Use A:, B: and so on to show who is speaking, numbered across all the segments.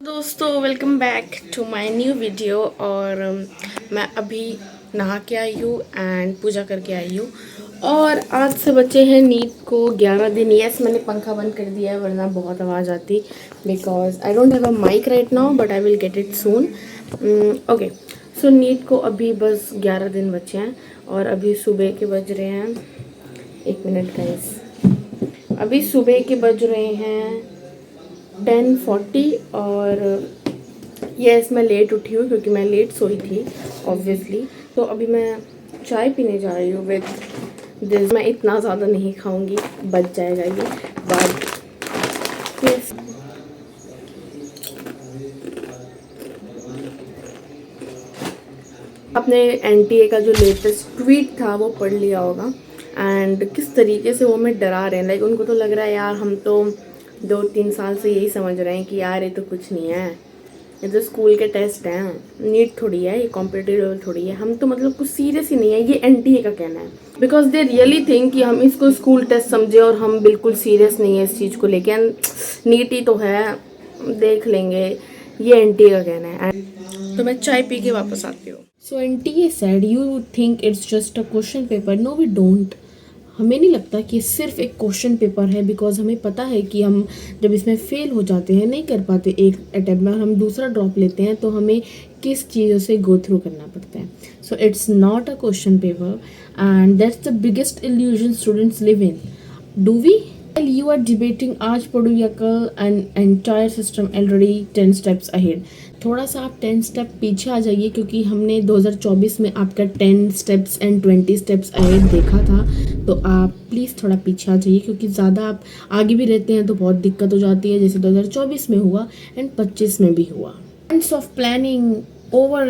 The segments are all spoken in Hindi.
A: दोस्तों welcome back to my new video. और मैं अभी नहा के आई हूँ एंड पूजा करके आई हूँ। और आज से बच्चे हैं नीट को 11 दिन। यस, मैंने पंखा बंद कर दिया है वरना बहुत आवाज़ आती, because I don't have a mic right now but I will get it soon. Okay, so NEET को अभी बस 11 दिन बचे हैं और अभी सुबह के बज रहे हैं, एक मिनट गाइस, अभी सुबह के बज रहे हैं 10:40। और यस, मैं लेट उठी हूँ क्योंकि मैं लेट सोई थी ऑब्वियसली। तो अभी मैं चाय पीने जा रही हूँ विद दिस। मैं इतना ज़्यादा नहीं खाऊंगी, बच जाएगा ये बट यस। आपने एनटीए का जो लेटेस्ट ट्वीट था वो पढ़ लिया होगा एंड किस तरीके से वो हमें डरा रहे हैं। लाइक उनको तो लग रहा है यार हम तो 2-3 साल से यही समझ रहे हैं कि यार ये तो कुछ नहीं है, ये तो स्कूल के टेस्ट हैं, नीट थोड़ी है, ये कॉम्पिटिटिव लेवल थोड़ी है, हम तो मतलब कुछ सीरियस ही नहीं है। ये एनटीए का कहना है बिकॉज दे रियली थिंक कि हम इसको स्कूल टेस्ट समझे और हम बिल्कुल सीरियस नहीं है इस चीज़ को लेके। नीट ही तो है, देख लेंगे, ये एनटीए का कहना है। तो मैं चाय पी के वापस आती हूँ। So NTA said you think it's just a question paper. No we don't. हमें नहीं लगता कि सिर्फ एक क्वेश्चन पेपर है, बिकॉज हमें पता है कि हम जब इसमें फेल हो जाते हैं, नहीं कर पाते एक अटैम्प्ट में और हम दूसरा ड्रॉप लेते हैं तो हमें किस चीज़ों से गो थ्रू करना पड़ता है। So it's not a question paper and that's the biggest illusion students live in. Do we? You are debating आज पढ़ो या कल, and entire system already 10 steps ahead। थोड़ा सा आप 10 स्टेप पीछे आ जाइए क्योंकि हमने 2024 में आपका 10 स्टेप्स एंड 20 स्टेप्स अहेड देखा था। तो आप प्लीज़ थोड़ा पीछे आ जाइए क्योंकि ज़्यादा आप आगे भी रहते हैं तो बहुत दिक्कत हो जाती है, जैसे 2024 में हुआ एंड 25 में भी हुआ। Sense of planning, over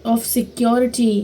A: of security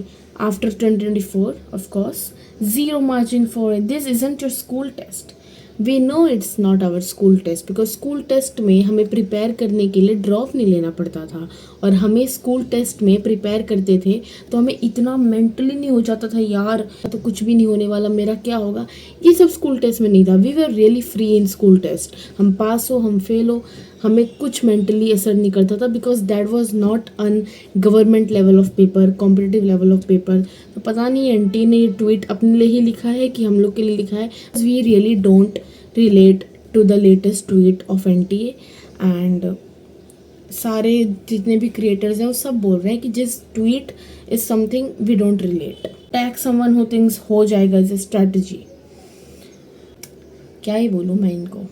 A: after 2024, of course, zero margin for it. This isn't your school test. We know it's not our school test because school test में हमें प्रिपेयर करने के लिए ड्रॉप नहीं लेना पड़ता था। और हमें स्कूल टेस्ट में प्रिपेयर करते थे तो हमें इतना मेंटली नहीं हो जाता था यार तो कुछ भी नहीं होने वाला, मेरा क्या होगा, ये सब स्कूल टेस्ट में नहीं था। We were really free in school test. हम पास हो हम फेल हो हमें कुछ मेंटली असर नहीं करता था because that was not an government level of paper, competitive level of paper. तो पता नहीं एनटी ने ये ट्वीट अपने लिए ही लिखा है कि हम लोग के लिए लिखा है। We really don't relate to the latest tweet of NTA and सारे जितने भी क्रिएटर्स हैं वो सब बोल रहे हैं कि जिस tweet is something we don't relate. Tag someone who thinks हो जाएगा इज अ स्ट्रैटेजी। क्या ही बोलूँ मैं इनको,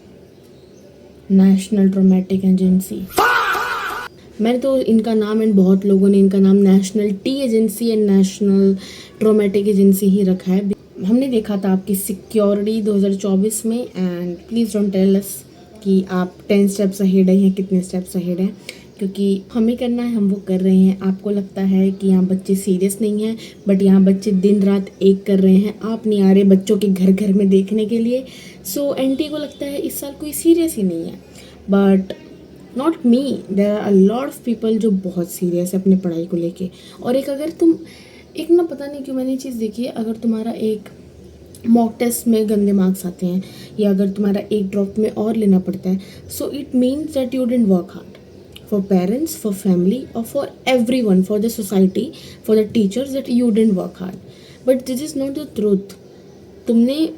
A: नेशनल ट्रोमेटिक एजेंसी। मैंने तो इनका नाम एंड बहुत लोगों ने इनका नाम national tea agency and national traumatic agency ही रखा है। हमने देखा था आपकी सिक्योरिटी 2024 में and please don't tell us कि आप 10 स्टेप्स अहेड हैं, कितने स्टेप्स अहेड हैं, क्योंकि हमें करना है हम वो कर रहे हैं। आपको लगता है कि यहाँ बच्चे सीरियस नहीं हैं बट यहाँ बच्चे दिन रात एक कर रहे हैं। आप नहीं आ रहे बच्चों के घर घर में देखने के लिए। सो एनटी को लगता है इस साल कोई सीरियस ही नहीं है but not me, there are a lot of people जो बहुत सीरियस है अपनी पढ़ाई को लेके। और एक अगर तुम एक ना पता नहीं क्यों मैंने ये चीज़ देखी है, अगर तुम्हारा एक मॉक टेस्ट में गंदे मार्क्स आते हैं या अगर तुम्हारा एक ड्रॉप में और लेना पड़ता है, so it means that you didn't work hard for parents, for family और for everyone, for the society, for the teachers, that you didn't work hard. But this is not the truth. तुमने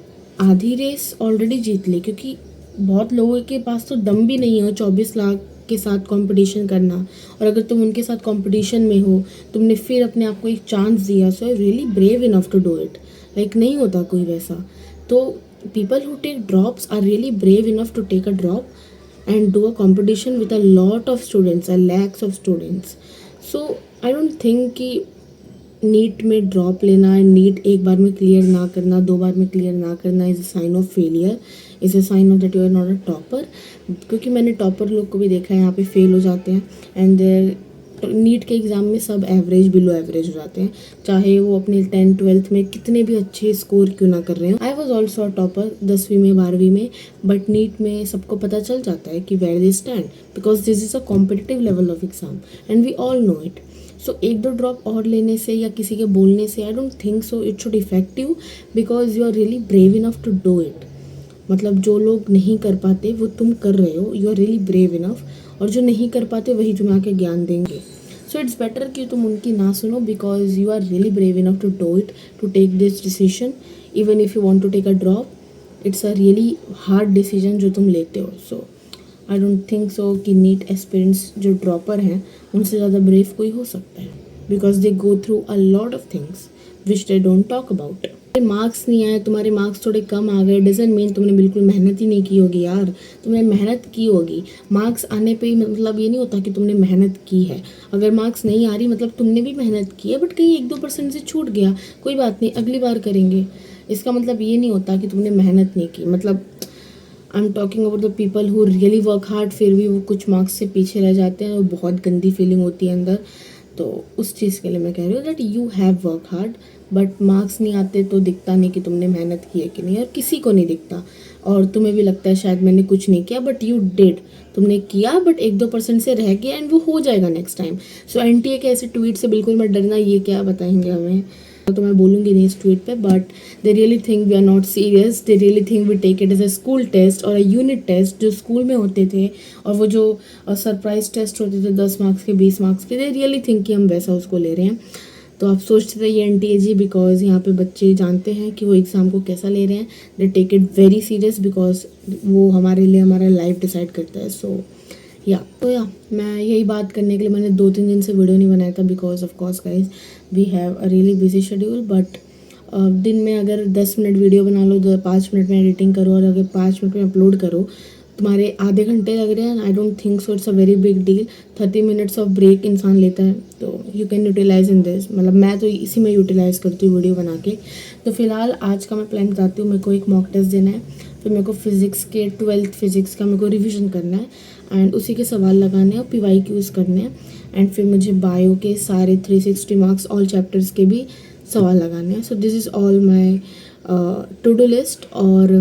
A: आधी रेस ऑलरेडी जीत ली क्योंकि बहुत लोगों के पास तो दम भी नहीं हो 24 लाख के साथ कंपटीशन करना। और अगर तुम उनके साथ कंपटीशन में हो, तुमने फिर अपने आप को एक चांस दिया, so I really brave enough to do it. Like नहीं होता कोई वैसा। तो people who take drops are really brave enough to take a drop and do a competition with a lot of students, a lakhs of students. So I don't think कि नीट में ड्रॉप लेना, नीट एक बार में क्लियर ना करना, 2 बार में क्लियर ना करना is a sign of failure, is a sign of that you are not a topper. क्योंकि मैंने टॉपर लोग को भी देखा है यहाँ पे फेल हो जाते हैं एंड देयर नीट के एग्ज़ाम में सब एवरेज बिलो एवरेज हो जाते हैं, चाहे वो अपने 10th-12th में कितने भी अच्छे स्कोर क्यों ना कर रहे हो। I was also a topper 10वीं में 12वीं में, बट नीट में सबको पता चल जाता है कि where they stand because this is a competitive level of exam and we all know it. So 1-2 drop और लेने से या किसी के बोलने से I don't think so it should effect you because you are really brave enough to do it. मतलब जो लोग नहीं कर पाते वो तुम कर रहे हो, you are really brave enough. और जो नहीं कर पाते वही तुम्हें आके ज्ञान देंगे. सो इट्स बेटर कि तुम उनकी ना सुनो because you are really brave enough to do it, to take this decision. Even if you want to take a drop, it's a really hard decision जो तुम लेते हो. सो आई डोंट थिंक सो कि नीट एस्पिरेंट्स जो ड्रॉपर हैं उनसे ज़्यादा ब्रेव कोई हो सकता है, because they go through a lot of things which they don't talk about. Marks नहीं आए, तुम्हारे मार्क्स थोड़े कम आ गए, डजंट मीन तुमने बिल्कुल मेहनत ही नहीं की होगी यार. तुमने मेहनत की होगी. मार्क्स आने पे ही मतलब ये नहीं होता कि तुमने मेहनत की है. अगर मार्क्स नहीं आ रही मतलब तुमने भी मेहनत की है, बट कहीं 1-2% से छूट गया, कोई बात नहीं, अगली बार करेंगे. इसका मतलब ये नहीं होता कि तुमने मेहनत नहीं की. मतलब I am talking about the people who really work hard, फिर भी वो कुछ मार्क्स से पीछे रह जाते हैं और बहुत गंदी फीलिंग होती है अंदर. तो उस चीज़ के लिए मैं कह रही हूँ that you have work hard, but marks नहीं आते तो दिखता नहीं कि तुमने मेहनत की है कि नहीं, और किसी को नहीं दिखता. और तुम्हें भी लगता है शायद मैंने कुछ नहीं किया, बट यू डिड. तुमने किया, बट 1-2% से रह गया एंड वो हो जाएगा नेक्स्ट टाइम. सो एनटीए के ऐसे ट्वीट से बिल्कुल मत डरना. ये क्या बताएंगे हमें तो मैं बोलूँगी नहीं इस ट्वीट पे, but they really think we are not serious. They really think we take it as a school test और अ यूनिट टेस्ट जो स्कूल में होते थे, और वो जो सरप्राइज टेस्ट होते थे 10 मार्क्स के 20 मार्क्स के. दे रियली थिंक कि हम वैसा उसको ले रहे हैं. तो आप सोचते थे ये एनटीए बिकॉज यहाँ पे बच्चे जानते हैं कि वो एग्ज़ाम को कैसा ले रहे हैं. They take it very serious because वो हमारे लिए हमारा लाइफ डिसाइड करता है. सो या मैं यही बात करने के लिए मैंने 2-3 दिन से वीडियो नहीं बनाया था because of course guys we have a really busy schedule. But दिन में अगर 10 मिनट वीडियो बना लो, 5 मिनट में एडिटिंग करो, और अगर 5 मिनट में अपलोड करो, तुम्हारे आधे घंटे लग रहे हैं. I don't think so it's a very big deal. 30 minutes of break इंसान लेता है, तो you can utilize in this. मतलब मैं तो इसी में यूटिलाइज़ करती हूँ वीडियो बना के. तो फिलहाल आज का मैं प्लान बताती हूँ. मेरे को एक मॉक टेस्ट देना है, फिर मेरे को फिज़िक्स के 12th फिज़िक्स का मेरे को रिविज़न करना है, एंड उसी के सवाल लगाने हैं और PYQs करने हैं. एंड फिर मुझे बायो के सारे 360 मार्क्स ऑल चैप्टर्स के भी सवाल लगाने हैं. So this is all my to do list. और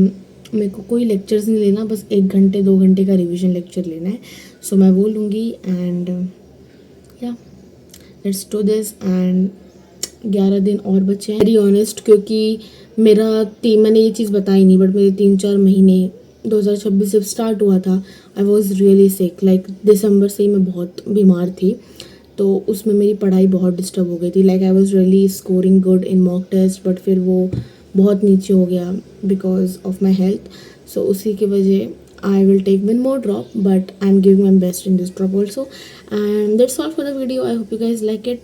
A: मेरे को कोई लेक्चर्स नहीं लेना, बस 1 घंटे 2 घंटे का रिवीजन लेक्चर लेना है. सो मैं वो लूँगी. एंड या लेट्स डू दिस. एंड 11 दिन और बचे हैं वेरी ऑनेस्ट, क्योंकि मैंने ये चीज़ बताई नहीं, बट मेरे 3-4 महीने 2026 जब स्टार्ट हुआ था, I was really sick. Like दिसंबर से ही मैं बहुत बीमार थी, तो उसमें मेरी पढ़ाई बहुत डिस्टर्ब हो गई थी. Like I was really scoring good in mock test, but फिर वो बहुत नीचे हो गया because of my health. So उसी की वजह I will take 1 more drop, but I'm giving my best in this drop also. And that's all for the video. I hope you guys like it.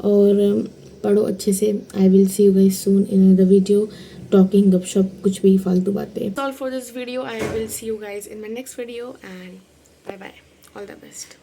A: और पढ़ो अच्छे से. I will see you guys soon in another video. Talking गपशप, कुछ भी फालतू बातें. That's all for this video. I will see you guys in my next video, and bye bye. All the best.